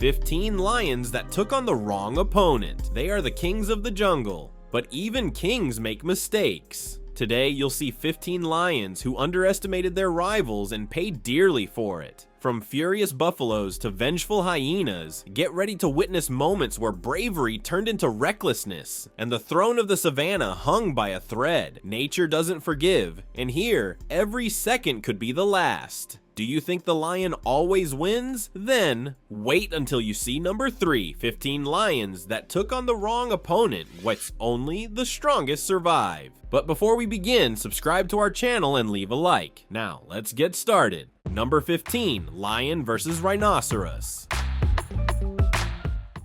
15 lions that took on the wrong opponent. They are the kings of the jungle, but even kings make mistakes. Today, you'll see 15 lions who underestimated their rivals and paid dearly for it. From furious buffaloes to vengeful hyenas, get ready to witness moments where bravery turned into recklessness, and the throne of the savannah hung by a thread. Nature doesn't forgive, and here, every second could be the last. Do you think the lion always wins? Then, wait until you see number 3, 15 lions that took on the wrong opponent, which only the strongest survive. But before we begin, subscribe to our channel and leave a like. Now, let's get started. Number 15, lion versus rhinoceros.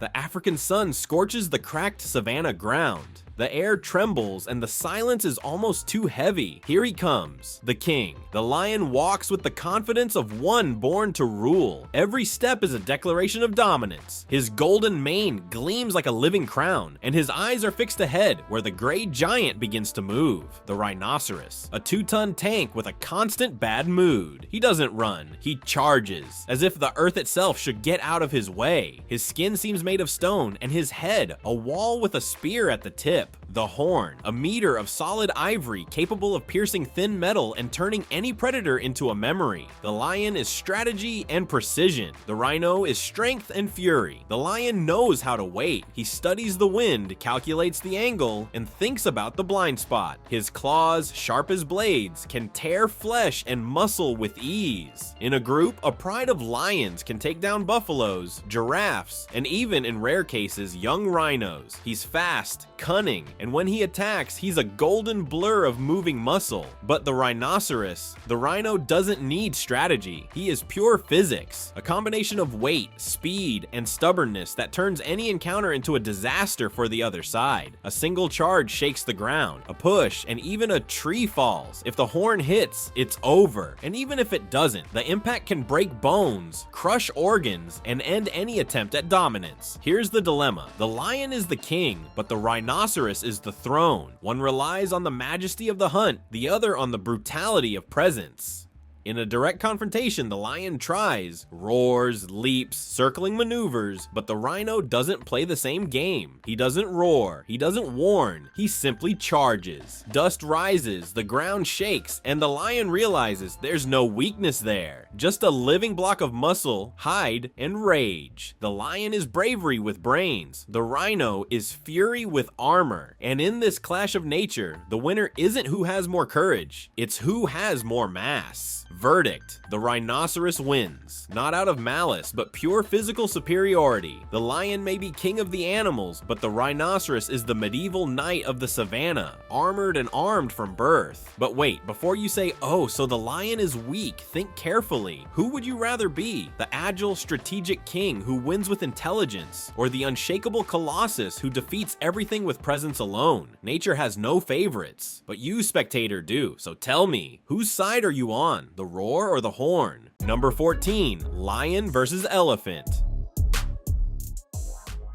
The African sun scorches the cracked savanna ground. The air trembles and the silence is almost too heavy. Here he comes, the king. The lion walks with the confidence of one born to rule. Every step is a declaration of dominance. His golden mane gleams like a living crown, and his eyes are fixed ahead where the gray giant begins to move. The rhinoceros, a 2-ton tank with a constant bad mood. He doesn't run, he charges, as if the earth itself should get out of his way. His skin seems made of stone, and his head, a wall with a spear at the tip. The horn, a meter of solid ivory capable of piercing thin metal and turning any predator into a memory. The lion is strategy and precision. The rhino is strength and fury. The lion knows how to wait. He studies the wind, calculates the angle, and thinks about the blind spot. His claws, sharp as blades, can tear flesh and muscle with ease. In a group, a pride of lions can take down buffaloes, giraffes, and even in rare cases, young rhinos. He's fast, cunning, and when he attacks, he's a golden blur of moving muscle. But the rhinoceros, the rhino doesn't need strategy. He is pure physics, a combination of weight, speed, and stubbornness that turns any encounter into a disaster for the other side. A single charge shakes the ground, a push, and even a tree falls. If the horn hits, it's over. And even if it doesn't, the impact can break bones, crush organs, and end any attempt at dominance. Here's the dilemma. The lion is the king, but the rhinoceros is the throne. One relies on the majesty of the hunt, the other on the brutality of presence. In a direct confrontation, the lion tries, roars, leaps, circling maneuvers, but the rhino doesn't play the same game. He doesn't roar, he doesn't warn, he simply charges. Dust rises, the ground shakes, and the lion realizes there's no weakness there. Just a living block of muscle, hide, and rage. The lion is bravery with brains. The rhino is fury with armor. And in this clash of nature, the winner isn't who has more courage, it's who has more mass. Verdict: the rhinoceros wins, not out of malice, but pure physical superiority. The lion may be king of the animals, but the rhinoceros is the medieval knight of the savannah, armored and armed from birth. But wait, before you say, oh, so the lion is weak, think carefully. Who would you rather be? The agile, strategic king who wins with intelligence, or the unshakable colossus who defeats everything with presence alone? Nature has no favorites, but you, spectator, do. So tell me, whose side are you on? The roar or the horn? Number 14, lion versus elephant.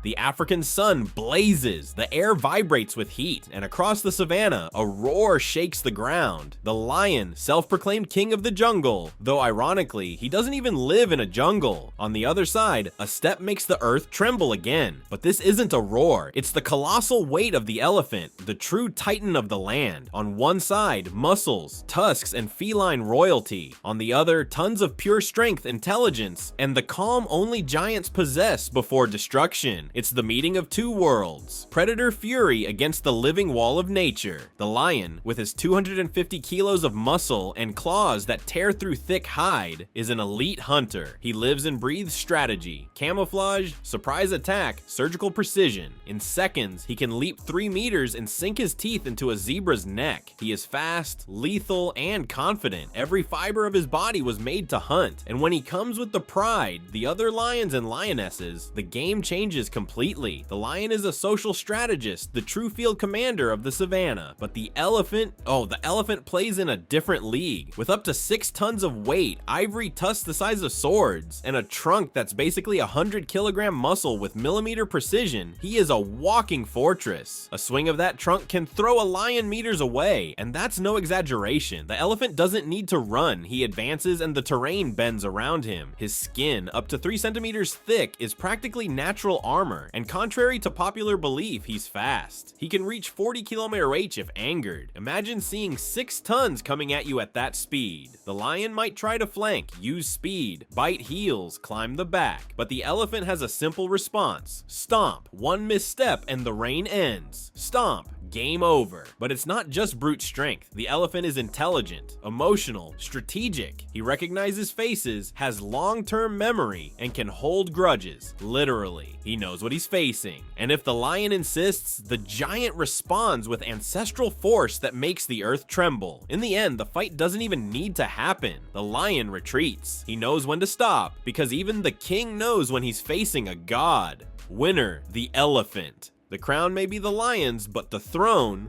The African sun blazes, the air vibrates with heat, and across the savannah, a roar shakes the ground. The lion, self-proclaimed king of the jungle, though ironically, he doesn't even live in a jungle. On the other side, a step makes the earth tremble again. But this isn't a roar, it's the colossal weight of the elephant, the true titan of the land. On one side, muscles, tusks, and feline royalty. On the other, tons of pure strength, intelligence, and the calm only giants possess before destruction. It's the meeting of two worlds. Predator fury against the living wall of nature. The lion, with his 250 kilos of muscle and claws that tear through thick hide, is an elite hunter. He lives and breathes strategy, camouflage, surprise attack, surgical precision. In seconds, he can leap 3 meters and sink his teeth into a zebra's neck. He is fast, lethal, and confident. Every fiber of his body was made to hunt. And when he comes with the pride, the other lions and lionesses, the game changes completely. completely. The lion is a social strategist, the true field commander of the savannah. But the elephant plays in a different league. With up to 6 tons of weight, ivory tusks the size of swords, and a trunk that's basically 100-kilogram muscle with millimeter precision, he is a walking fortress. A swing of that trunk can throw a lion meters away, and that's no exaggeration. The elephant doesn't need to run, he advances and the terrain bends around him. His skin, up to 3 centimeters thick, is practically natural armor, and contrary to popular belief, he's fast. He can reach 40 km/h if angered. Imagine seeing 6 tons coming at you at that speed. The lion might try to flank, use speed, bite heels, climb the back, but the elephant has a simple response. Stomp, one misstep and the reign ends. Stomp, game over. But it's not just brute strength. The elephant is intelligent, emotional, strategic. He recognizes faces, has long-term memory, and can hold grudges. Literally, he knows what he's facing. And if the lion insists, the giant responds with ancestral force that makes the earth tremble. In the end, the fight doesn't even need to happen. The lion retreats. He knows when to stop, because even the king knows when he's facing a god. Winner, the elephant. The crown may be the lion's, but the throne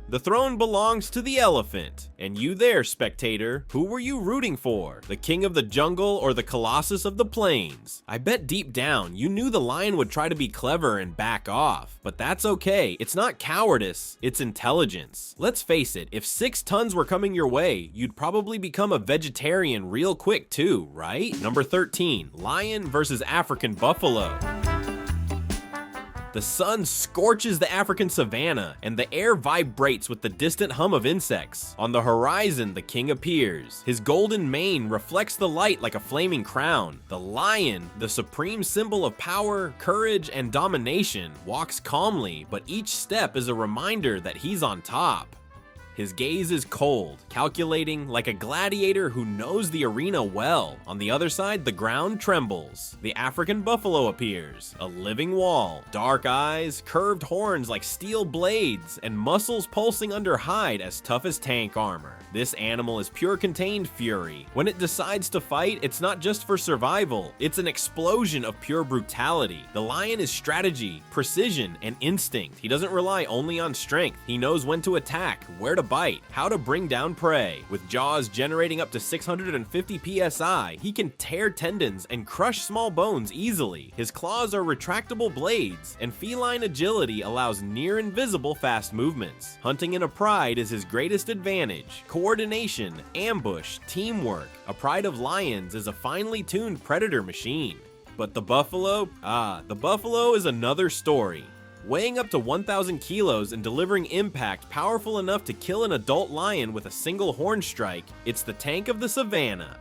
belongs to the elephant. And you there, spectator, who were you rooting for? The king of the jungle or the colossus of the plains? I bet deep down you knew the lion would try to be clever and back off. But that's okay, it's not cowardice, it's intelligence. Let's face it, if 6 tons were coming your way, you'd probably become a vegetarian real quick too, right? Number 13, lion versus African buffalo. The sun scorches the African savannah, and the air vibrates with the distant hum of insects. On the horizon, the king appears. His golden mane reflects the light like a flaming crown. The lion, the supreme symbol of power, courage, and domination, walks calmly, but each step is a reminder that he's on top. His gaze is cold, calculating, like a gladiator who knows the arena well. On the other side, the ground trembles. The African buffalo appears, a living wall. Dark eyes, curved horns like steel blades, and muscles pulsing under hide as tough as tank armor. This animal is pure contained fury. When it decides to fight, it's not just for survival, it's an explosion of pure brutality. The lion is strategy, precision, and instinct. He doesn't rely only on strength. He knows when to attack, where to bite, how to bring down prey. With jaws generating up to 650 psi, he can tear tendons and crush small bones easily. His claws are retractable blades, and feline agility allows near invisible fast movements. Hunting in a pride is his greatest advantage. Coordination, ambush, teamwork. A pride of lions is a finely tuned predator machine. But the buffalo? The buffalo is another story. Weighing up to 1,000 kilos and delivering impact powerful enough to kill an adult lion with a single horn strike, it's the tank of the savannah.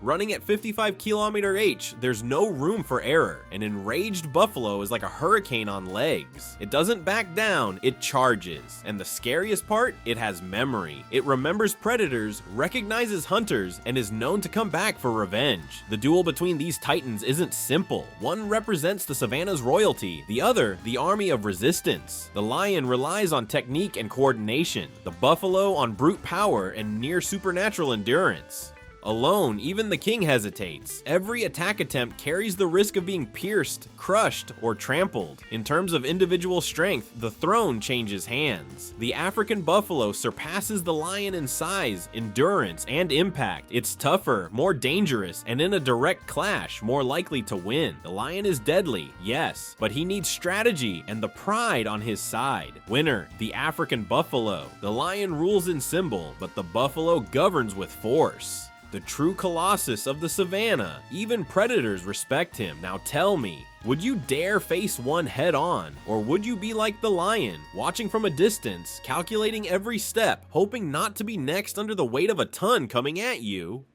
Running at 55 km/h, there's no room for error. An enraged buffalo is like a hurricane on legs. It doesn't back down, it charges. And the scariest part, it has memory. It remembers predators, recognizes hunters, and is known to come back for revenge. The duel between these titans isn't simple. One represents the savannah's royalty, the other, the army of resistance. The lion relies on technique and coordination, the buffalo on brute power and near supernatural endurance. Alone, even the king hesitates. Every attack attempt carries the risk of being pierced, crushed, or trampled. In terms of individual strength, the throne changes hands. The African buffalo surpasses the lion in size, endurance, and impact. It's tougher, more dangerous, and in a direct clash, more likely to win. The lion is deadly, yes, but he needs strategy and the pride on his side. Winner, the African buffalo. The lion rules in symbol, but the buffalo governs with force. The true colossus of the savannah. Even predators respect him. Now tell me, would you dare face one head on? Or would you be like the lion, watching from a distance, calculating every step, hoping not to be next under the weight of a ton coming at you?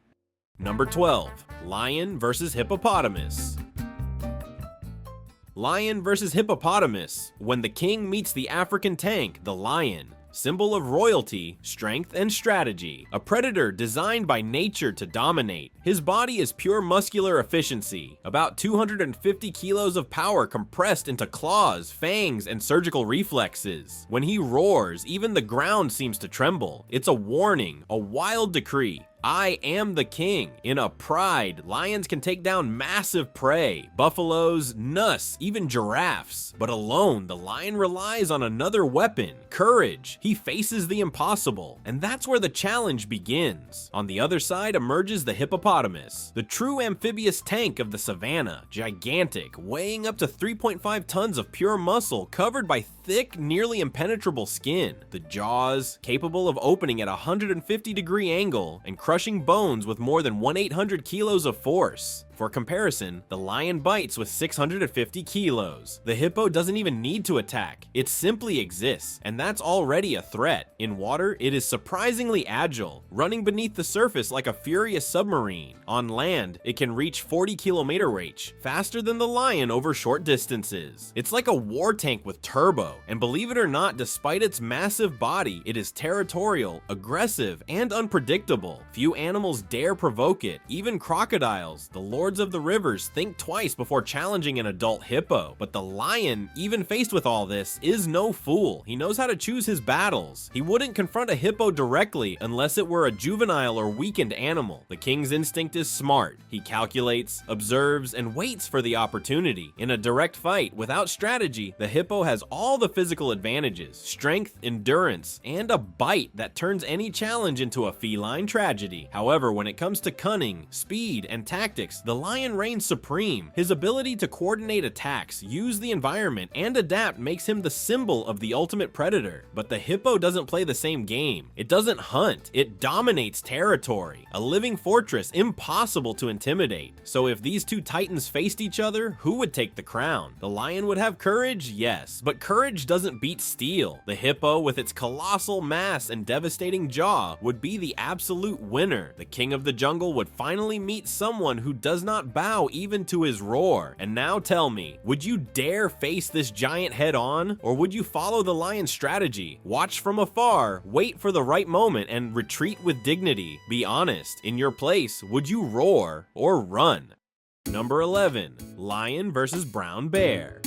Number 12, lion versus hippopotamus. Lion versus hippopotamus. When the king meets the African tank, the lion. Symbol of royalty, strength, and strategy. A predator designed by nature to dominate. His body is pure muscular efficiency, about 250 kilos of power compressed into claws, fangs, and surgical reflexes. When he roars, even the ground seems to tremble. It's a warning, a wild decree. "I am the king." In a pride, lions can take down massive prey, buffaloes, nuss, even giraffes. But alone, the lion relies on another weapon, courage. He faces the impossible, and that's where the challenge begins. On the other side emerges the hippopotamus, the true amphibious tank of the savannah, gigantic, weighing up to 3.5 tons of pure muscle covered by thick, nearly impenetrable skin. The jaws, capable of opening at a 150-degree angle and crushing bones with more than 1/800 kilos of force. For comparison, the lion bites with 650 kilos. The hippo doesn't even need to attack, it simply exists, and that's already a threat. In water, it is surprisingly agile, running beneath the surface like a furious submarine. On land, it can reach 40-kilometer range, faster than the lion over short distances. It's like a war tank with turbo, and believe it or not, despite its massive body, it is territorial, aggressive, and unpredictable. Few animals dare provoke it, even crocodiles, the lords of the rivers, think twice before challenging an adult hippo. But the lion, even faced with all this, is no fool. He knows how to choose his battles. He wouldn't confront a hippo directly unless it were a juvenile or weakened animal. The king's instinct is smart. He calculates, observes, and waits for the opportunity. In a direct fight, without strategy, the hippo has all the physical advantages, strength, endurance, and a bite that turns any challenge into a feline tragedy. However, when it comes to cunning, speed, and tactics, the lion reigns supreme. His ability to coordinate attacks, use the environment, and adapt makes him the symbol of the ultimate predator. But the hippo doesn't play the same game. It doesn't hunt, it dominates territory. A living fortress, impossible to intimidate. So if these two titans faced each other, who would take the crown? The lion would have courage, yes, but courage doesn't beat steel. The hippo, with its colossal mass and devastating jaw, would be the absolute winner. The king of the jungle would finally meet someone who does not bow even to his roar. And now tell me, would you dare face this giant head on? Or would you follow the lion's strategy? Watch from afar, wait for the right moment, and retreat with dignity. Be honest, in your place, would you roar or run? Number 11, lion versus brown bear.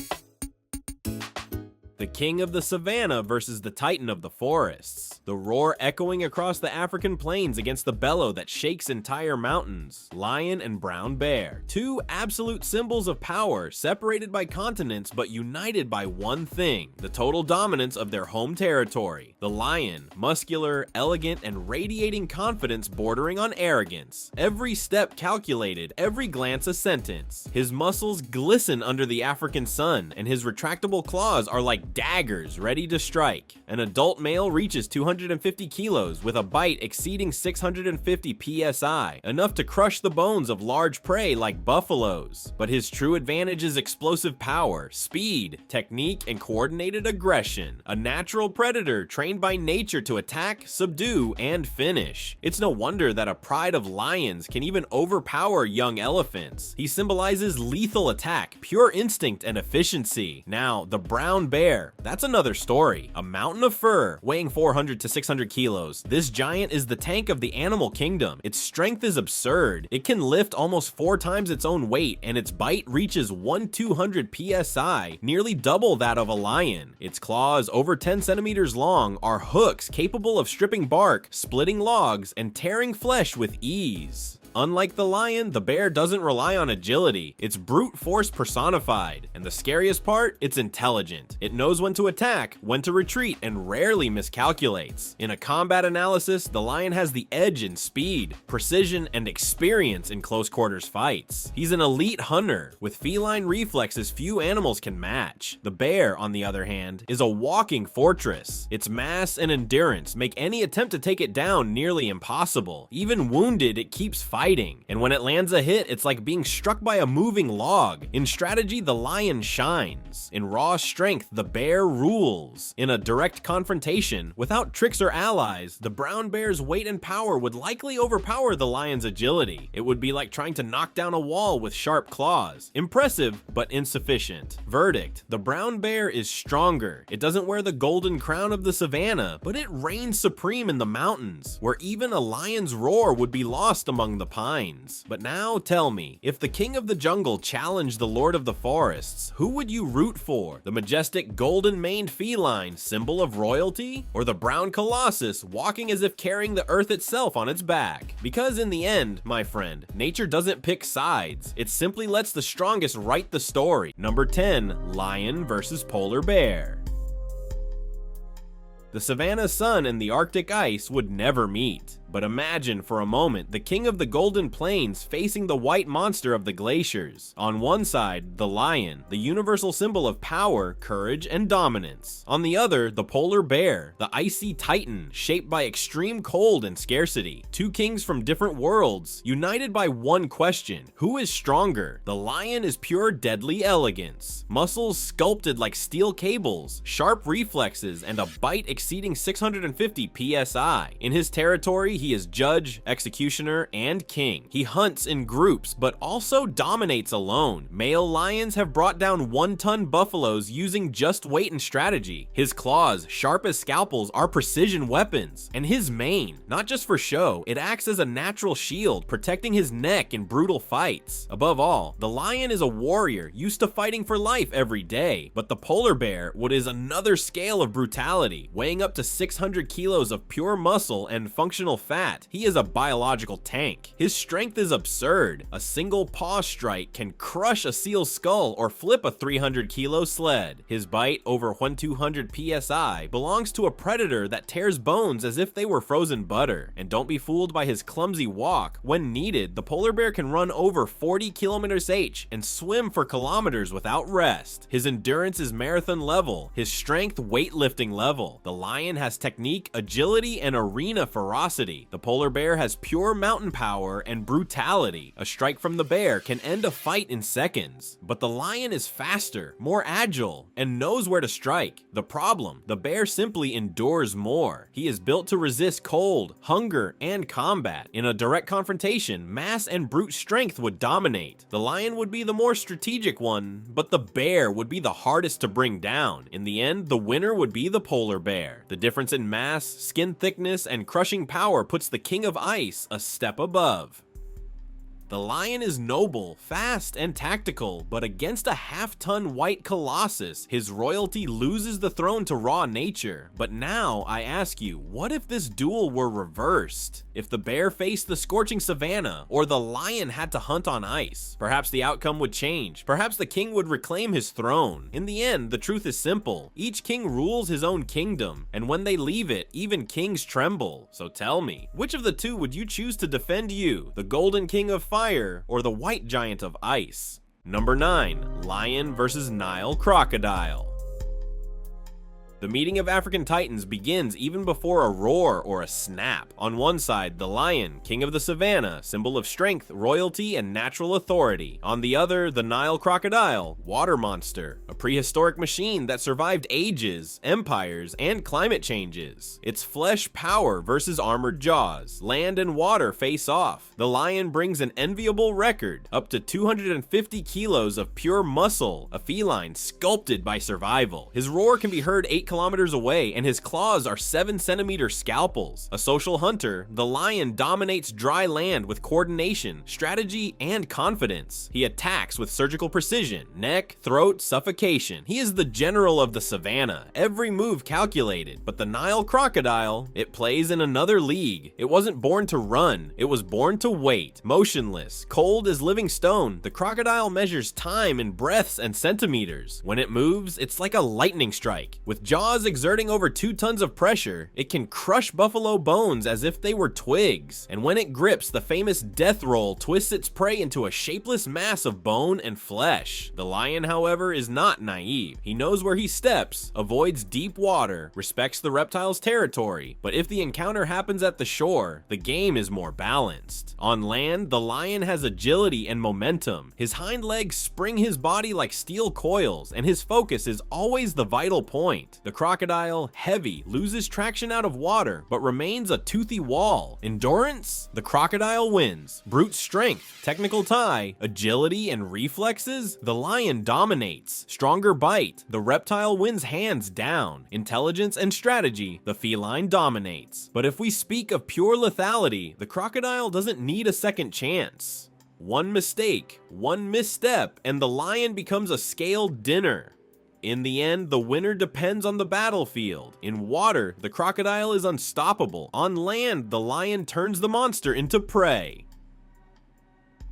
The king of the savannah versus the titan of the forests. The roar echoing across the African plains against the bellow that shakes entire mountains. Lion and brown bear. Two absolute symbols of power, separated by continents but united by one thing, the total dominance of their home territory. The lion, muscular, elegant, and radiating confidence bordering on arrogance. Every step calculated, every glance a sentence. His muscles glisten under the African sun, and his retractable claws are like daggers ready to strike. An adult male reaches 250 kilos with a bite exceeding 650 psi, enough to crush the bones of large prey like buffaloes. But his true advantage is explosive power, speed, technique, and coordinated aggression. A natural predator trained by nature to attack, subdue, and finish. It's no wonder that a pride of lions can even overpower young elephants. He symbolizes lethal attack, pure instinct, and efficiency. Now, the brown bear, that's another story. A mountain of fur, weighing 400 to 600 kilos. This giant is the tank of the animal kingdom. Its strength is absurd. It can lift almost 4 times its own weight, and its bite reaches 1/200 psi, nearly double that of a lion. Its claws, over 10 centimeters long, are hooks capable of stripping bark, splitting logs, and tearing flesh with ease. Unlike the lion, the bear doesn't rely on agility. It's brute force personified. And the scariest part, it's intelligent. It knows when to attack, when to retreat, and rarely miscalculates. In a combat analysis, the lion has the edge in speed, precision, and experience in close quarters fights. He's an elite hunter, with feline reflexes few animals can match. The bear, on the other hand, is a walking fortress. Its mass and endurance make any attempt to take it down nearly impossible. Even wounded, it keeps fighting. And when it lands a hit, it's like being struck by a moving log. In strategy, the lion shines. In raw strength, the bear rules. In a direct confrontation, without tricks or allies, the brown bear's weight and power would likely overpower the lion's agility. It would be like trying to knock down a wall with sharp claws. Impressive, but insufficient. Verdict: the brown bear is stronger. It doesn't wear the golden crown of the savannah, but it reigns supreme in the mountains, where even a lion's roar would be lost among the pines. But now tell me, if the king of the jungle challenged the lord of the forests, who would you root for? The majestic golden-maned feline, symbol of royalty? Or the brown colossus walking as if carrying the earth itself on its back? Because in the end, my friend, nature doesn't pick sides. It simply lets the strongest write the story. Number 10, lion versus polar bear. The Savannah sun and the Arctic ice would never meet. But imagine for a moment the king of the Golden Plains facing the white monster of the glaciers. On one side, the lion, the universal symbol of power, courage, and dominance. On the other, the polar bear, the icy titan shaped by extreme cold and scarcity. Two kings from different worlds, united by one question: who is stronger? The lion is pure deadly elegance. Muscles sculpted like steel cables, sharp reflexes, and a bite exceeding 650 psi. In his territory, he is judge, executioner, and king. He hunts in groups, but also dominates alone. Male lions have brought down 1-ton buffaloes using just weight and strategy. His claws, sharp as scalpels, are precision weapons. And his mane, not just for show, it acts as a natural shield, protecting his neck in brutal fights. Above all, the lion is a warrior, used to fighting for life every day. But the polar bear is another scale of brutality, weighing up to 600 kilos of pure muscle and functional fat. He is a biological tank. His strength is absurd. A single paw strike can crush a seal's skull or flip a 300-kilo sled. His bite, over 1200 psi, belongs to a predator that tears bones as if they were frozen butter. And don't be fooled by his clumsy walk. When needed, the polar bear can run over 40 km/h and swim for kilometers without rest. His endurance is marathon level, his strength weightlifting level. The lion has technique, agility, and arena ferocity. The polar bear has pure mountain power and brutality. A strike from the bear can end a fight in seconds. But the lion is faster, more agile, and knows where to strike. The problem, the bear simply endures more. He is built to resist cold, hunger, and combat. In a direct confrontation, mass and brute strength would dominate. The lion would be the more strategic one, but the bear would be the hardest to bring down. In the end, the winner would be the polar bear. The difference in mass, skin thickness, and crushing power puts the king of ice a step above. The lion is noble, fast, and tactical, but against a half-ton white colossus, his royalty loses the throne to raw nature. But now, I ask you, what if this duel were reversed? If the bear faced the scorching savannah, or the lion had to hunt on ice? Perhaps the outcome would change. Perhaps the king would reclaim his throne. In the end, the truth is simple. Each king rules his own kingdom, and when they leave it, even kings tremble. So tell me, which of the two would you choose to defend you? The golden king of fire or the white giant of ice? Number 9, lion versus Nile crocodile. The meeting of African titans begins even before a roar or a snap. On one side, the lion, king of the savannah, symbol of strength, royalty, and natural authority. On the other, the Nile crocodile, water monster, a prehistoric machine that survived ages, empires, and climate changes. It's flesh power versus armored jaws. Land and water face off. The lion brings an enviable record, up to 250 kilos of pure muscle, a feline sculpted by survival. His roar can be heard 8 kilometers away, and his claws are 7-centimeter scalpels. A social hunter, the lion dominates dry land with coordination, strategy, and confidence. He attacks with surgical precision, neck, throat, suffocation. He is the general of the savannah, every move calculated. But the Nile crocodile, it plays in another league. It wasn't born to run, it was born to wait. Motionless, cold as living stone, the crocodile measures time in breaths and centimeters. When it moves, it's like a lightning strike. With jaws exerting over 2 tons of pressure, it can crush buffalo bones as if they were twigs. And when it grips, the famous death roll twists its prey into a shapeless mass of bone and flesh. The lion, however, is not naive. He knows where he steps, avoids deep water, respects the reptile's territory. But if the encounter happens at the shore, the game is more balanced. On land, the lion has agility and momentum. His hind legs spring his body like steel coils, and his focus is always the vital point. The crocodile, heavy, loses traction out of water, but remains a toothy wall. Endurance? The crocodile wins. Brute strength, technical tie, agility, and reflexes? The lion dominates. Stronger bite? The reptile wins hands down. Intelligence and strategy? The feline dominates. But if we speak of pure lethality, the crocodile doesn't need a second chance. One mistake, one misstep, and the lion becomes a scaled dinner. In the end, the winner depends on the battlefield. In water, the crocodile is unstoppable. On land, the lion turns the monster into prey.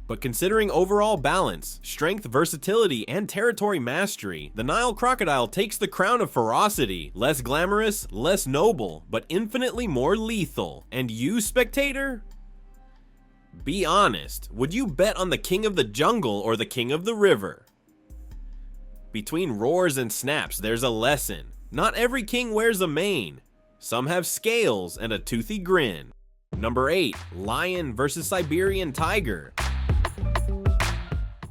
But considering overall balance, strength, versatility, and territory mastery, the Nile crocodile takes the crown of ferocity. Less glamorous, less noble, but infinitely more lethal. And you, spectator? Be honest, would you bet on the king of the jungle or the king of the river? Between roars and snaps, there's a lesson. Not every king wears a mane. Some have scales and a toothy grin. Number 8, lion versus Siberian tiger.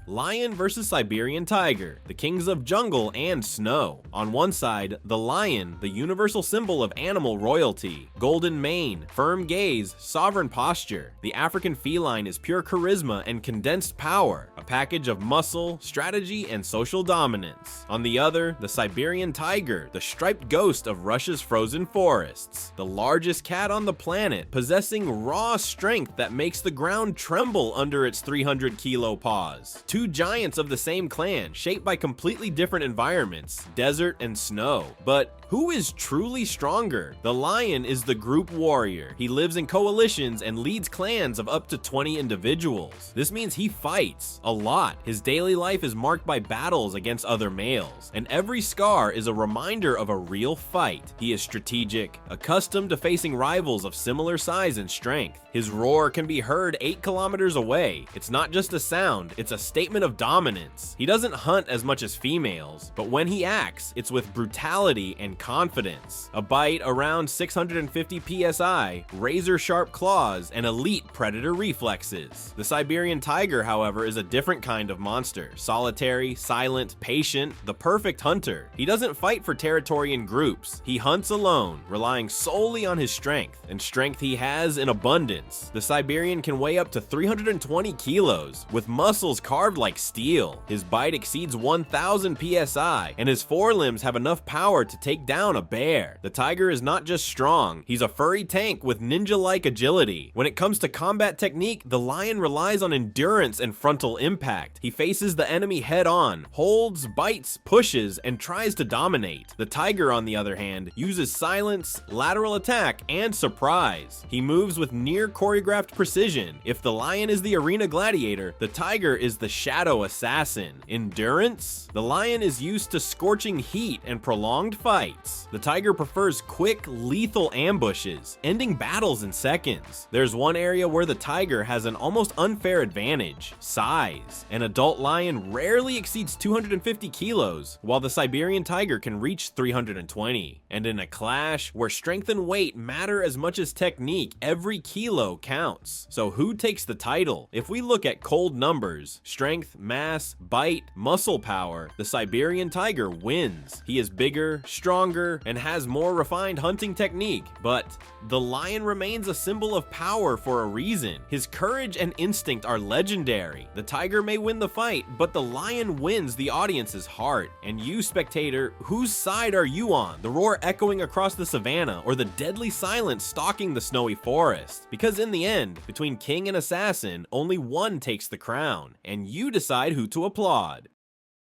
Lion versus Siberian tiger, the kings of jungle and snow. On one side, the lion, the universal symbol of animal royalty. Golden mane, firm gaze, sovereign posture. The African feline is pure charisma and condensed power, a package of muscle, strategy, and social dominance. On the other, the Siberian tiger, the striped ghost of Russia's frozen forests. The largest cat on the planet, possessing raw strength that makes the ground tremble under its 300-kilo paws. Two giants of the same clan, shaped by completely different environments, desert and snow. But who is truly stronger? The lion is the group warrior. He lives in coalitions and leads clans of up to 20 individuals. This means he fights a lot. His daily life is marked by battles against other males, and every scar is a reminder of a real fight. He is strategic, accustomed to facing rivals of similar size and strength. His roar can be heard 8 kilometers away. It's not just a sound, it's a statement of dominance. He doesn't hunt as much as females, but when he acts, it's with brutality and confidence. A bite around 650 psi, razor-sharp claws, and elite predator reflexes. The Siberian tiger, however, is a different kind of monster. Solitary, silent, patient, the perfect hunter. He doesn't fight for territory in groups. He hunts alone, relying solely on his strength, and strength he has in abundance. The Siberian can weigh up to 320 kilos, with muscles carved like steel. His bite exceeds 1,000 psi, and his forelimbs have enough power to take down a bear. The tiger is not just strong, he's a furry tank with ninja-like agility. When it comes to combat technique, the lion relies on endurance and frontal impact. He faces the enemy head-on, holds, bites, pushes, and tries to dominate. The tiger, on the other hand, uses silence, lateral attack, and surprise. He moves with near choreographed precision. If the lion is the arena gladiator, the tiger is the shadow assassin. Endurance? The lion is used to scorching heat and prolonged fights. The tiger prefers quick, lethal ambushes, ending battles in seconds. There's one area where the tiger has an almost unfair advantage: size. An adult lion rarely exceeds 250 kilos, while the Siberian tiger can reach 320. And in a clash where strength and weight matter as much as technique, every kilo counts. So who takes the title? If we look at cold numbers, strength, mass, bite, muscle power, the Siberian tiger wins. He is bigger, stronger, and has more refined hunting technique. But the lion remains a symbol of power for a reason. His courage and instinct are legendary. The tiger may win the fight, but the lion wins the audience's heart. And you, spectator, whose side are you on? The roar echoing across the savannah, or the deadly silence stalking the snowy forest? Because in the end, between king and assassin, only one takes the crown, and you decide who to applaud.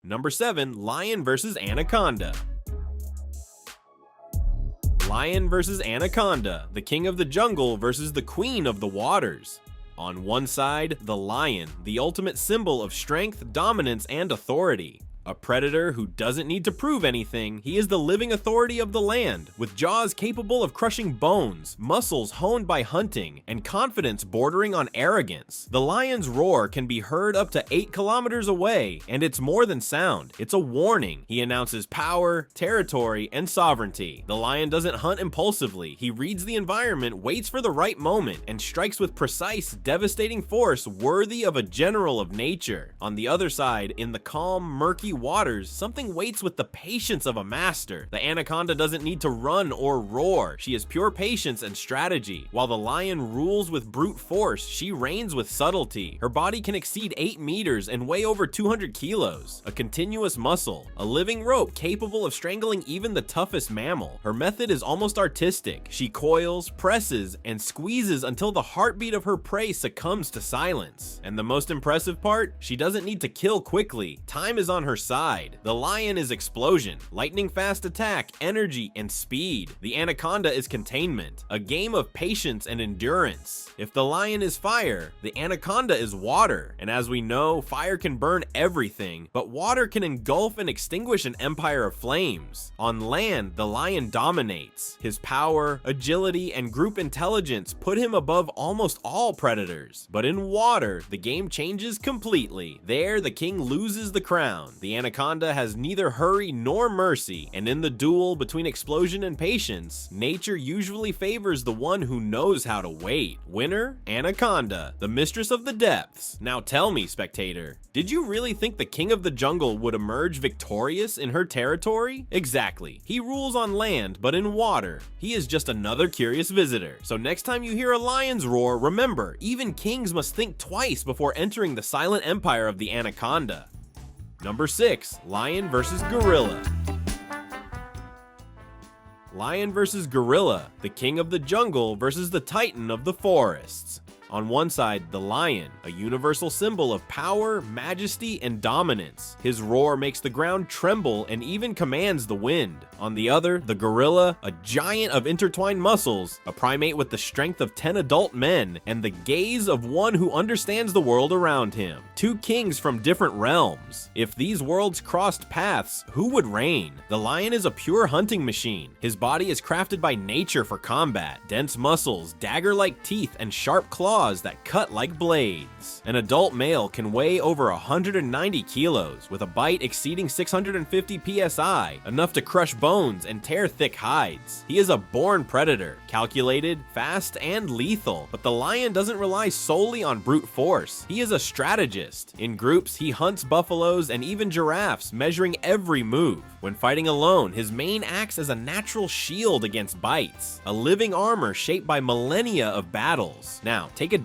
Number 7, lion versus anaconda. Lion versus anaconda, the king of the jungle versus the queen of the waters. On one side, the lion, the ultimate symbol of strength, dominance, and authority. A predator who doesn't need to prove anything, he is the living authority of the land, with jaws capable of crushing bones, muscles honed by hunting, and confidence bordering on arrogance. The lion's roar can be heard up to 8 kilometers away, and it's more than sound, it's a warning. He announces power, territory, and sovereignty. The lion doesn't hunt impulsively, he reads the environment, waits for the right moment, and strikes with precise, devastating force worthy of a general of nature. On the other side, in the calm, murky waters, something waits with the patience of a master. The anaconda doesn't need to run or roar. She has pure patience and strategy. While the lion rules with brute force, she reigns with subtlety. Her body can exceed 8 meters and weigh over 200 kilos. A continuous muscle, a living rope capable of strangling even the toughest mammal. Her method is almost artistic. She coils, presses, and squeezes until the heartbeat of her prey succumbs to silence. And the most impressive part? She doesn't need to kill quickly. Time is on her side. The lion is explosion, lightning fast attack, energy, and speed. The anaconda is containment, a game of patience and endurance. If the lion is fire, the anaconda is water. And as we know, fire can burn everything, but water can engulf and extinguish an empire of flames. On land, the lion dominates. His power, agility, and group intelligence put him above almost all predators. But in water, the game changes completely. There, the king loses the crown. The anaconda has neither hurry nor mercy, and in the duel between explosion and patience, nature usually favors the one who knows how to wait. Winner, anaconda, the mistress of the depths. Now tell me, spectator, did you really think the king of the jungle would emerge victorious in her territory? Exactly. He rules on land, but in water, he is just another curious visitor. So next time you hear a lion's roar, remember, even kings must think twice before entering the silent empire of the anaconda. Number 6, lion versus gorilla. Lion versus gorilla, the king of the jungle versus the titan of the forests. On one side, the lion, a universal symbol of power, majesty, and dominance. His roar makes the ground tremble and even commands the wind. On the other, the gorilla, a giant of intertwined muscles, a primate with the strength of 10 adult men, and the gaze of one who understands the world around him. Two kings from different realms. If these worlds crossed paths, who would reign? The lion is a pure hunting machine. His body is crafted by nature for combat. Dense muscles, dagger-like teeth, and sharp claws that cut like blades. An adult male can weigh over 190 kilos, with a bite exceeding 650 psi, enough to crush bones and tear thick hides. He is a born predator, calculated, fast, and lethal, but the lion doesn't rely solely on brute force. He is a strategist. In groups, he hunts buffaloes and even giraffes, measuring every move. When fighting alone, his mane acts as a natural shield against bites, a living armor shaped by millennia of battles. Now, take a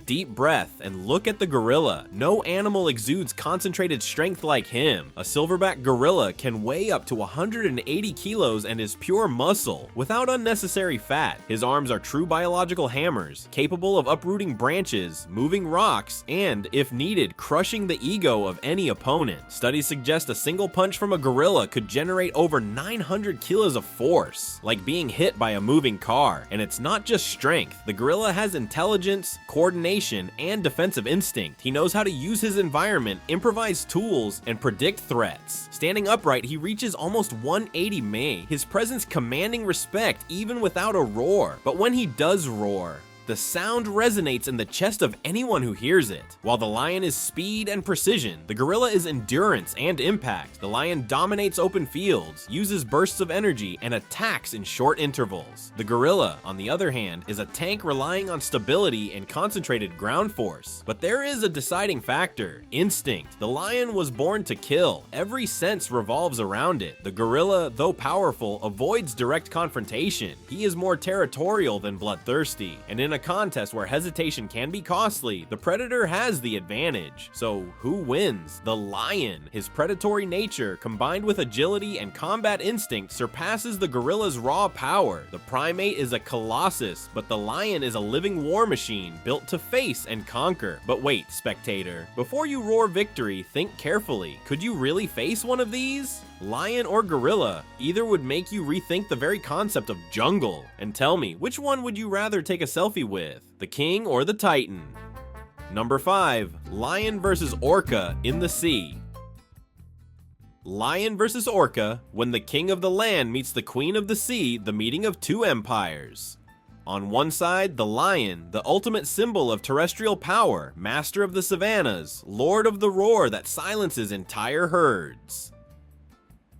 deep breath and look at the gorilla. No animal exudes concentrated strength like him. A silverback gorilla can weigh up to 180 kilos and is pure muscle, without unnecessary fat. His arms are true biological hammers, capable of uprooting branches, moving rocks, and, if needed, crushing the ego of any opponent. Studies suggest a single punch from a gorilla could generate over 900 kilos of force, like being hit by a moving car. And it's not just strength. The gorilla has intelligence, coordination, and defensive instinct. He knows how to use his environment, improvise tools, and predict threats. Standing upright, he reaches almost 180 May, his presence commanding respect even without a roar. But when he does roar, the sound resonates in the chest of anyone who hears it. While the lion is speed and precision, the gorilla is endurance and impact. The lion dominates open fields, uses bursts of energy, and attacks in short intervals. The gorilla, on the other hand, is a tank relying on stability and concentrated ground force. But there is a deciding factor: instinct. The lion was born to kill. Every sense revolves around it. The gorilla, though powerful, avoids direct confrontation. He is more territorial than bloodthirsty, and in a contest where hesitation can be costly, the predator has the advantage. So who wins? The lion. His predatory nature, combined with agility and combat instinct, surpasses the gorilla's raw power. The primate is a colossus, but the lion is a living war machine built to face and conquer. But wait, spectator, before you roar victory, think carefully. Could you really face one of these? Lion or gorilla, either would make you rethink the very concept of jungle. And tell me, which one would you rather take a selfie with? The king or the titan? Number 5, lion versus orca in the sea. Lion versus orca, when the king of the land meets the queen of the sea, the meeting of two empires. On one side, the lion, the ultimate symbol of terrestrial power, master of the savannas, lord of the roar that silences entire herds.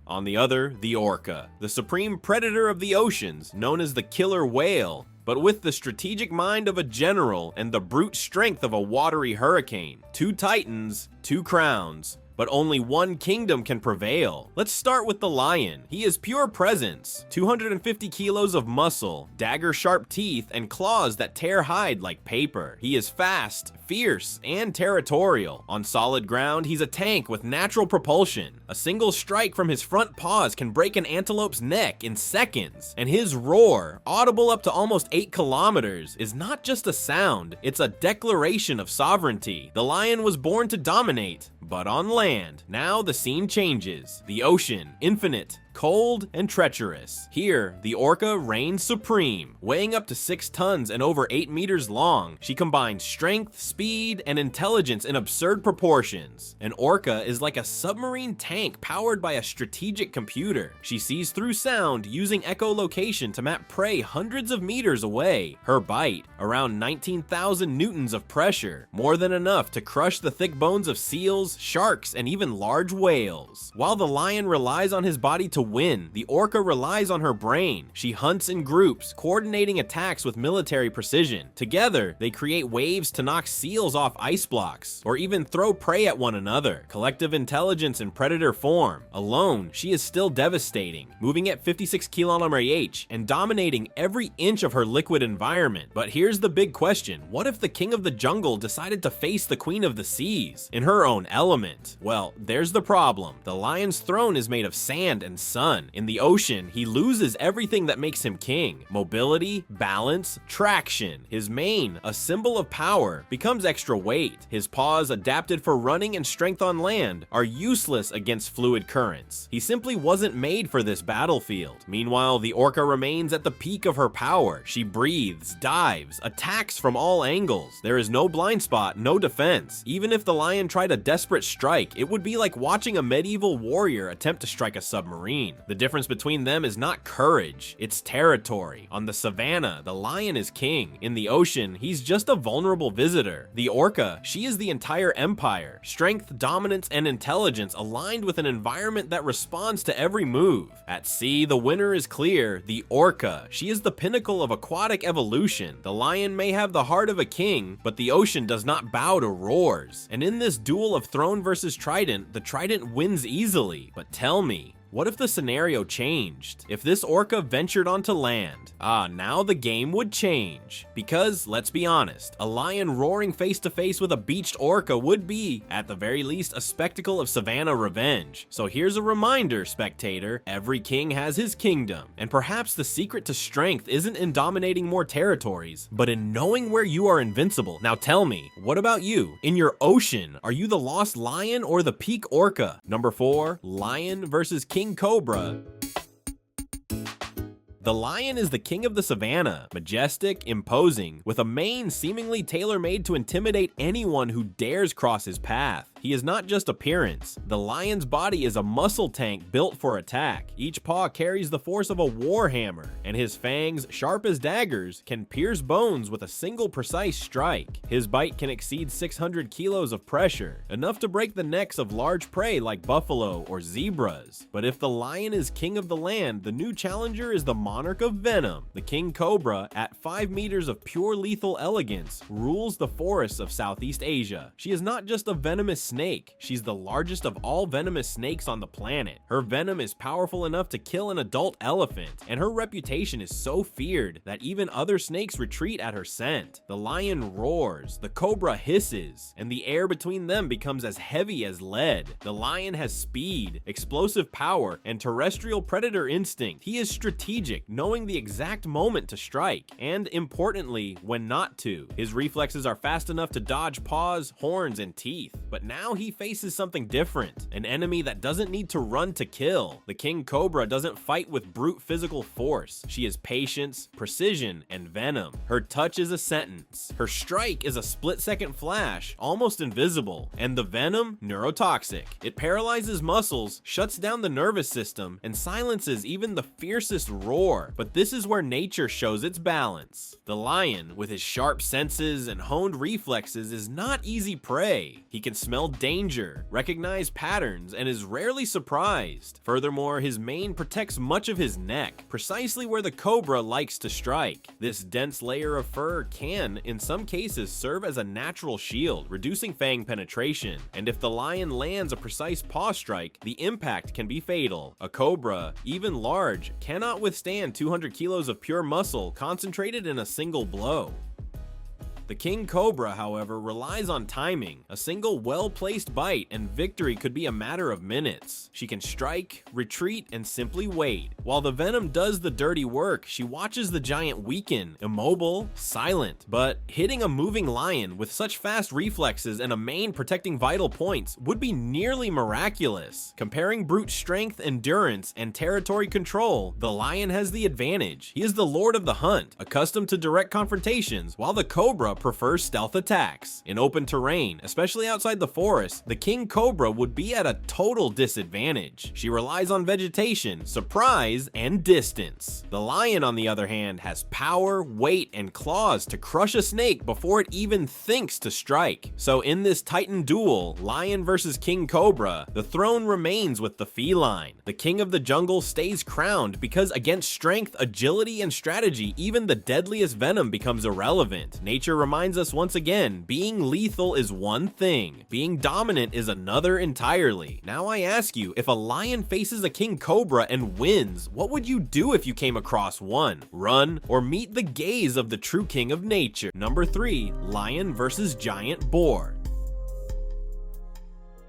On the other, the orca, the supreme predator of the oceans, known as the killer whale. but with the strategic mind of a general and the brute strength of a watery hurricane. Two titans, two crowns, but only one kingdom can prevail. Let's start with the lion. He is pure presence, 250 kilos of muscle, dagger-sharp teeth, and claws that tear hide like paper. He is fast, fierce, and territorial. On solid ground, he's a tank with natural propulsion. A single strike from his front paws can break an antelope's neck in seconds, and his roar, audible up to almost 8 kilometers, is not just a sound, it's a declaration of sovereignty. The lion was born to dominate, but on land. Now the scene changes. The ocean, infinite, cold, and treacherous. Here, the orca reigns supreme. Weighing up to 6 tons and over 8 meters long, she combines strength, speed, and intelligence in absurd proportions. An orca is like a submarine tank powered by a strategic computer. She sees through sound, using echolocation to map prey hundreds of meters away. Her bite, around 19,000 newtons of pressure, more than enough to crush the thick bones of seals, sharks, and even large whales. While the lion relies on his body to win, the orca relies on her brain. She hunts in groups, coordinating attacks with military precision. Together, they create waves to knock seals off ice blocks, or even throw prey at one another. Collective intelligence in predator form. Alone, she is still devastating, moving at 56 km/h and dominating every inch of her liquid environment. But here's the big question: what if the king of the jungle decided to face the queen of the seas in her own element? Well, there's the problem. The lion's throne is made of sand and sun. In the ocean, he loses everything that makes him king: mobility, balance, traction. His mane, a symbol of power, becomes extra weight. His paws, adapted for running and strength on land, are useless against fluid currents. He simply wasn't made for this battlefield. Meanwhile, the orca remains at the peak of her power. She breathes, dives, attacks from all angles. There is no blind spot, no defense. Even if the lion tried a desperate strike, it would be like watching a medieval warrior attempt to strike a submarine. The difference between them is not courage, it's territory. On the savannah, the lion is king. In the ocean, he's just a vulnerable visitor. The orca, she is the entire empire. Strength, dominance, and intelligence aligned with an environment that responds to every move. At sea, the winner is clear: the orca. She is the pinnacle of aquatic evolution. The lion may have the heart of a king, but the ocean does not bow to roars. And in this duel of throne versus trident, the trident wins easily. But tell me, what if the scenario changed? If this orca ventured onto land? Now the game would change. Because, let's be honest, a lion roaring face to face with a beached orca would be, at the very least, a spectacle of savannah revenge. So here's a reminder, spectator: every king has his kingdom. And perhaps the secret to strength isn't in dominating more territories, but in knowing where you are invincible. Now tell me, what about you? In your ocean, are you the lost lion or the peak orca? Number 4, lion versus king cobra. The lion is the king of the savannah, majestic, imposing, with a mane seemingly tailor-made to intimidate anyone who dares cross his path. He is not just appearance. The lion's body is a muscle tank built for attack. Each paw carries the force of a war hammer, and his fangs, sharp as daggers, can pierce bones with a single precise strike. His bite can exceed 600 kilos of pressure, enough to break the necks of large prey like buffalo or zebras. But if the lion is king of the land, the new challenger is the monarch of venom. The king cobra, at 5 meters of pure lethal elegance, rules the forests of Southeast Asia. She is not just a venomous snake, she's the largest of all venomous snakes on the planet. Her venom is powerful enough to kill an adult elephant, and her reputation is so feared that even other snakes retreat at her scent. The lion roars, the cobra hisses, and the air between them becomes as heavy as lead. The lion has speed, explosive power, and terrestrial predator instinct. He is strategic, knowing the exact moment to strike, and importantly, when not to. His reflexes are fast enough to dodge paws, horns, and teeth. But now he faces something different, an enemy that doesn't need to run to kill. The king cobra doesn't fight with brute physical force. She is patience, precision, and venom. Her touch is a sentence. Her strike is a split-second flash, almost invisible. And the venom, neurotoxic. It paralyzes muscles, shuts down the nervous system, and silences even the fiercest roar. But this is where nature shows its balance. The lion, with his sharp senses and honed reflexes, is not easy prey. He can smell smell danger, recognize patterns, and is rarely surprised. Furthermore, his mane protects much of his neck, precisely where the cobra likes to strike. This dense layer of fur can, in some cases, serve as a natural shield, reducing fang penetration, and if the lion lands a precise paw strike, the impact can be fatal. A cobra, even large, cannot withstand 200 kilos of pure muscle concentrated in a single blow. The king cobra, however, relies on timing. A single well-placed bite and victory could be a matter of minutes. She can strike, retreat, and simply wait. While the venom does the dirty work, she watches the giant weaken, immobile, silent. But hitting a moving lion with such fast reflexes and a mane protecting vital points would be nearly miraculous. Comparing brute strength, endurance, and territory control, the lion has the advantage. He is the lord of the hunt, accustomed to direct confrontations, while the cobra prefers stealth attacks. In open terrain, especially outside the forest, the king cobra would be at a total disadvantage. She relies on vegetation, surprise, and distance. The lion, on the other hand, has power, weight, and claws to crush a snake before it even thinks to strike. So in this titan duel, lion versus king cobra, the throne remains with the feline. The king of the jungle stays crowned because against strength, agility, and strategy, even the deadliest venom becomes irrelevant. Nature reminds us once again, being lethal is one thing, being dominant is another entirely. Now I ask you, if a lion faces a king cobra and wins, what would you do if you came across one? Run, or meet the gaze of the true king of nature? Number 3, lion versus giant boar.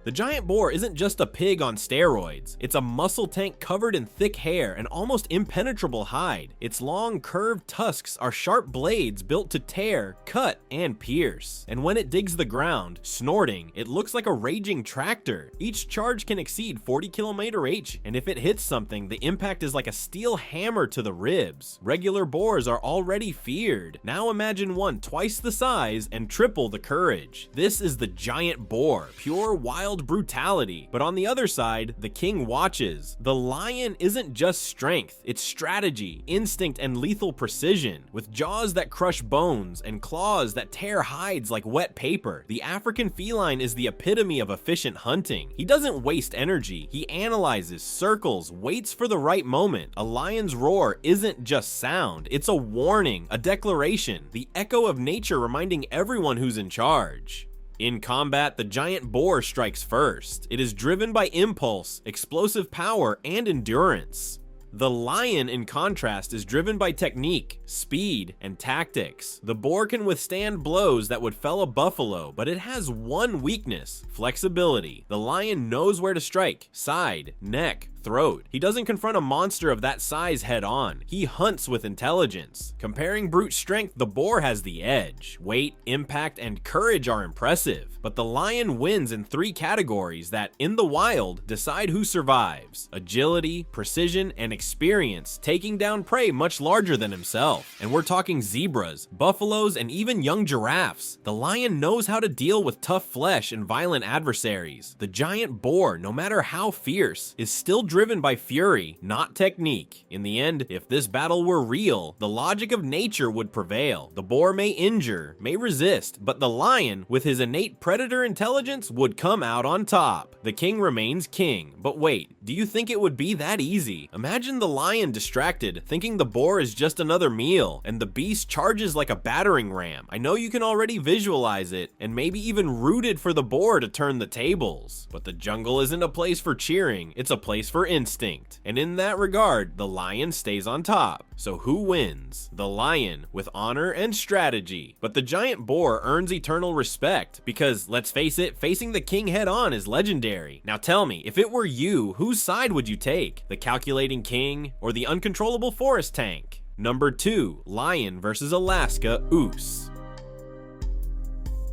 The giant boar isn't just a pig on steroids. It's a muscle tank covered in thick hair and almost impenetrable hide. Its long, curved tusks are sharp blades built to tear, cut, and pierce. And when it digs the ground, snorting, it looks like a raging tractor. Each charge can exceed 40 km/h, and if it hits something, the impact is like a steel hammer to the ribs. Regular boars are already feared. Now imagine one twice the size and triple the courage. This is the giant boar, pure wild brutality. But on the other side, the king watches. The lion isn't just strength, it's strategy, instinct, and lethal precision. With jaws that crush bones and claws that tear hides like wet paper, the African feline is the epitome of efficient hunting. He doesn't waste energy, he analyzes, circles, waits for the right moment. A lion's roar isn't just sound, it's a warning, a declaration, the echo of nature reminding everyone who's in charge. In combat, the giant boar strikes first. It is driven by impulse, explosive power, and endurance. The lion, in contrast, is driven by technique, speed, and tactics. The boar can withstand blows that would fell a buffalo, but it has one weakness: flexibility. The lion knows where to strike: side, neck, throat. He doesn't confront a monster of that size head on. He hunts with intelligence. Comparing brute strength, the boar has the edge. Weight, impact, and courage are impressive. But the lion wins in 3 categories that, in the wild, decide who survives: agility, precision, and experience, taking down prey much larger than himself. And we're talking zebras, buffaloes, and even young giraffes. The lion knows how to deal with tough flesh and violent adversaries. The giant boar, no matter how fierce, is still driven by fury, not technique. In the end, if this battle were real, the logic of nature would prevail. The boar may injure, may resist, but the lion, with his innate predator intelligence, would come out on top. The king remains king. But wait, do you think it would be that easy? Imagine the lion distracted, thinking the boar is just another meal, and the beast charges like a battering ram. I know you can already visualize it, and maybe even rooted for the boar to turn the tables. But the jungle isn't a place for cheering, it's a place for instinct. And in that regard, the lion stays on top. So who wins? The lion, with honor and strategy. But the giant boar earns eternal respect, because, let's face it, facing the king head on is legendary. Now tell me, if it were you, whose side would you take? The calculating king, or the uncontrollable forest tank? Number 2, lion versus Alaska oos.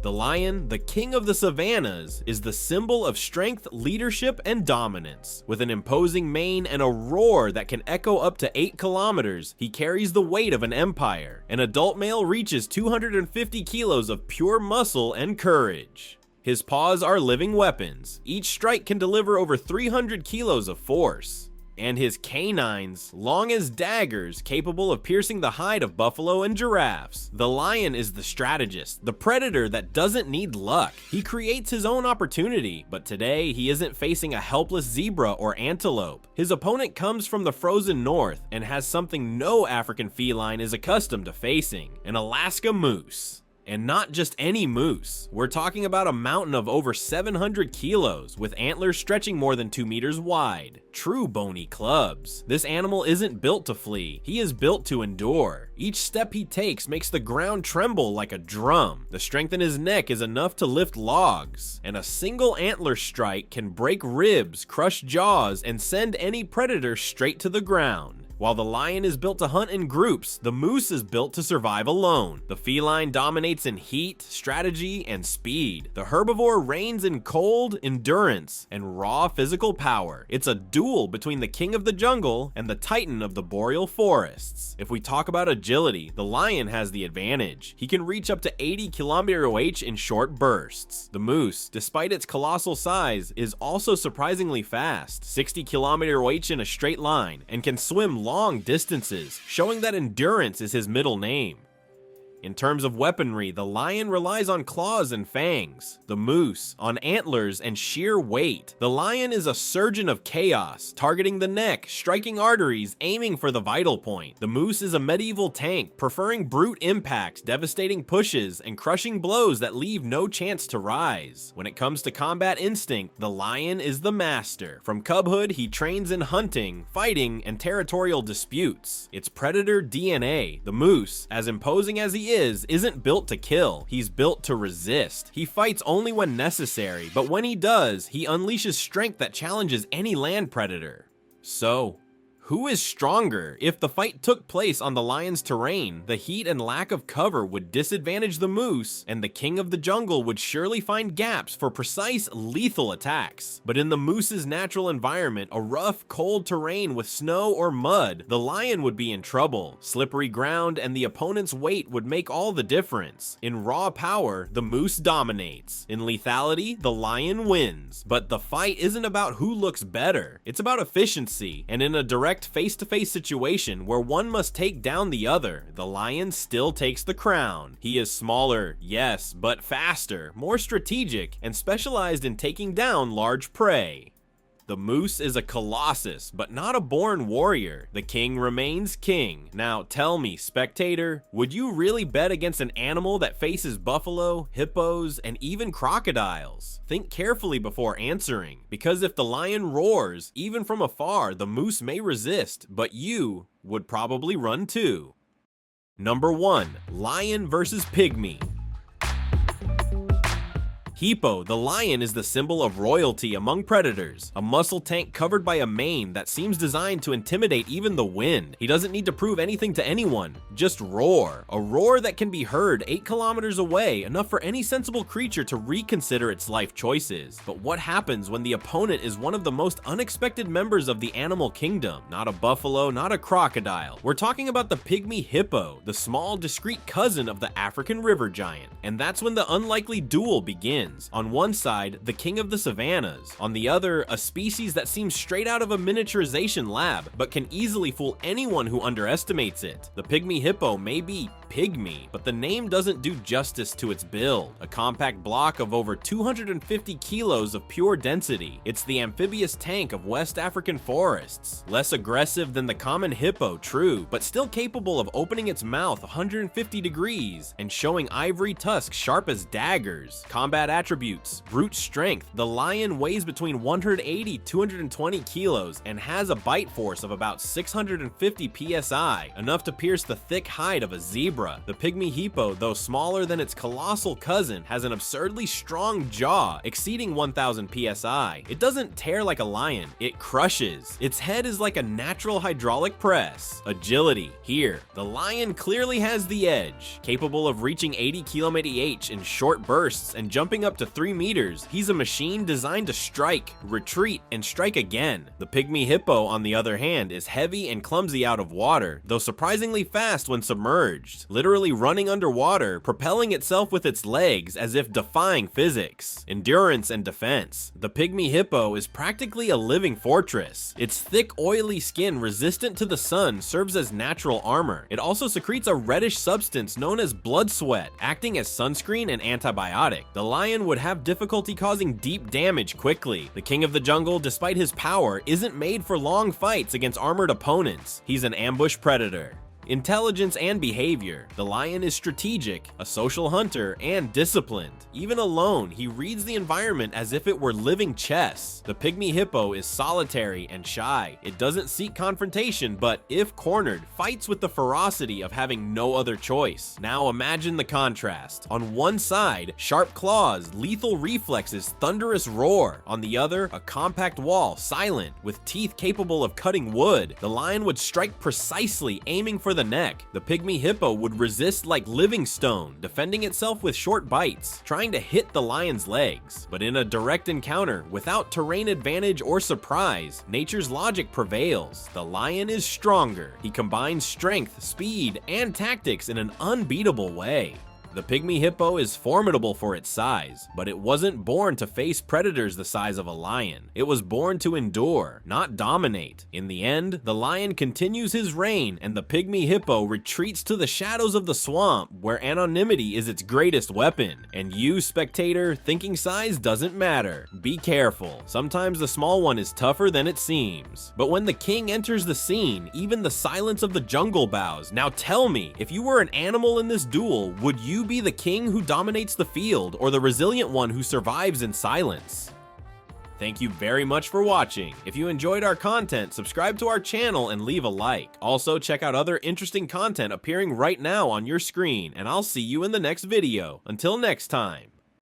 The lion, the king of the savannas, is the symbol of strength, leadership, and dominance. With an imposing mane and a roar that can echo up to 8 kilometers, he carries the weight of an empire. An adult male reaches 250 kilos of pure muscle and courage. His paws are living weapons. Each strike can deliver over 300 kilos of force. And his canines, long as daggers, capable of piercing the hide of buffalo and giraffes. The lion is the strategist, the predator that doesn't need luck. He creates his own opportunity, but today he isn't facing a helpless zebra or antelope. His opponent comes from the frozen north and has something no African feline is accustomed to facing: an Alaska moose. And not just any moose. We're talking about a mountain of over 700 kilos with antlers stretching more than 2 meters wide. True bony clubs. This animal isn't built to flee. He is built to endure. Each step he takes makes the ground tremble like a drum. The strength in his neck is enough to lift logs. And a single antler strike can break ribs, crush jaws, and send any predator straight to the ground. While the lion is built to hunt in groups, the moose is built to survive alone. The feline dominates in heat, strategy, and speed. The herbivore reigns in cold, endurance, and raw physical power. It's a duel between the king of the jungle and the titan of the boreal forests. If we talk about agility, the lion has the advantage. He can reach up to 80 km/h in short bursts. The moose, despite its colossal size, is also surprisingly fast, 60 km/h in a straight line, and can swim long distances, showing that endurance is his middle name. In terms of weaponry, the lion relies on claws and fangs, the moose on antlers and sheer weight. The lion is a surgeon of chaos, targeting the neck, striking arteries, aiming for the vital point. The moose is a medieval tank, preferring brute impacts, devastating pushes, and crushing blows that leave no chance to rise. When it comes to combat instinct, the lion is the master. From cubhood, he trains in hunting, fighting, and territorial disputes. It's predator DNA. The moose, as imposing as he isn't built to kill. He's built to resist. He fights only when necessary, but when he does, he unleashes strength that challenges any land predator. So, who is stronger? If the fight took place on the lion's terrain, the heat and lack of cover would disadvantage the moose, and the king of the jungle would surely find gaps for precise, lethal attacks. But in the moose's natural environment, a rough, cold terrain with snow or mud, the lion would be in trouble. Slippery ground and the opponent's weight would make all the difference. In raw power, the moose dominates. In lethality, the lion wins. But the fight isn't about who looks better. It's about efficiency, and in a direct face-to-face situation where one must take down the other, the lion still takes the crown. He is smaller, yes, but faster, more strategic, and specialized in taking down large prey. The moose is a colossus, but not a born warrior. The king remains king. Now tell me, spectator, would you really bet against an animal that faces buffalo, hippos, and even crocodiles? Think carefully before answering, because if the lion roars, even from afar, the moose may resist, but you would probably run too. Number 1. Lion versus pygmy. Hippo, the lion, is the symbol of royalty among predators, a muscle tank covered by a mane that seems designed to intimidate even the wind. He doesn't need to prove anything to anyone, just roar. A roar that can be heard 8 kilometers away, enough for any sensible creature to reconsider its life choices. But what happens when the opponent is one of the most unexpected members of the animal kingdom? Not a buffalo, not a crocodile. We're talking about the pygmy hippo, the small, discreet cousin of the African river giant. And that's when the unlikely duel begins. On one side, the king of the savannas. On the other, a species that seems straight out of a miniaturization lab, but can easily fool anyone who underestimates it. The pygmy hippo may be pygmy, but the name doesn't do justice to its build. A compact block of over 250 kilos of pure density. It's the amphibious tank of West African forests. Less aggressive than the common hippo, true, but still capable of opening its mouth 150 degrees and showing ivory tusks sharp as daggers. Combat attributes: brute strength. The lion weighs between 180-220 kilos and has a bite force of about 650 psi, enough to pierce the thick hide of a zebra. The pygmy hippo, though smaller than its colossal cousin, has an absurdly strong jaw, exceeding 1000 psi. It doesn't tear like a lion, it crushes. Its head is like a natural hydraulic press. Agility. Here, the lion clearly has the edge, capable of reaching 80 km/h in short bursts and jumping growing up to 3 meters, he's a machine designed to strike, retreat, and strike again. The pygmy hippo, on the other hand, is heavy and clumsy out of water, though surprisingly fast when submerged, literally running underwater, propelling itself with its legs as if defying physics. Endurance and defense. The pygmy hippo is practically a living fortress. Its thick, oily skin resistant to the sun serves as natural armor. It also secretes a reddish substance known as blood sweat, acting as sunscreen and antibiotic. The lion would have difficulty causing deep damage quickly. The king of the jungle, despite his power, isn't made for long fights against armored opponents. He's an ambush predator. Intelligence and behavior. The lion is strategic, a social hunter, and disciplined. Even alone, he reads the environment as if it were living chess. The pygmy hippo is solitary and shy. It doesn't seek confrontation, but if cornered, fights with the ferocity of having no other choice. Now imagine the contrast. On one side, sharp claws, lethal reflexes, thunderous roar. On the other, a compact wall, silent, with teeth capable of cutting wood. The lion would strike precisely, aiming for the neck. The pygmy hippo would resist like living stone, defending itself with short bites, trying to hit the lion's legs. But in a direct encounter, without terrain advantage or surprise, nature's logic prevails. The lion is stronger. He combines strength, speed, and tactics in an unbeatable way. The pygmy hippo is formidable for its size, but it wasn't born to face predators the size of a lion. It was born to endure, not dominate. In the end, the lion continues his reign, and the pygmy hippo retreats to the shadows of the swamp, where anonymity is its greatest weapon. And you, spectator, thinking size doesn't matter. Be careful. Sometimes the small one is tougher than it seems. But when the king enters the scene, even the silence of the jungle bows. Now tell me, if you were an animal in this duel, would you be the king who dominates the field, or the resilient one who survives in silence? Thank you very much for watching. If you enjoyed our content, subscribe to our channel and leave a like. Also, check out other interesting content appearing right now on your screen, and I'll see you in the next video. Until next time.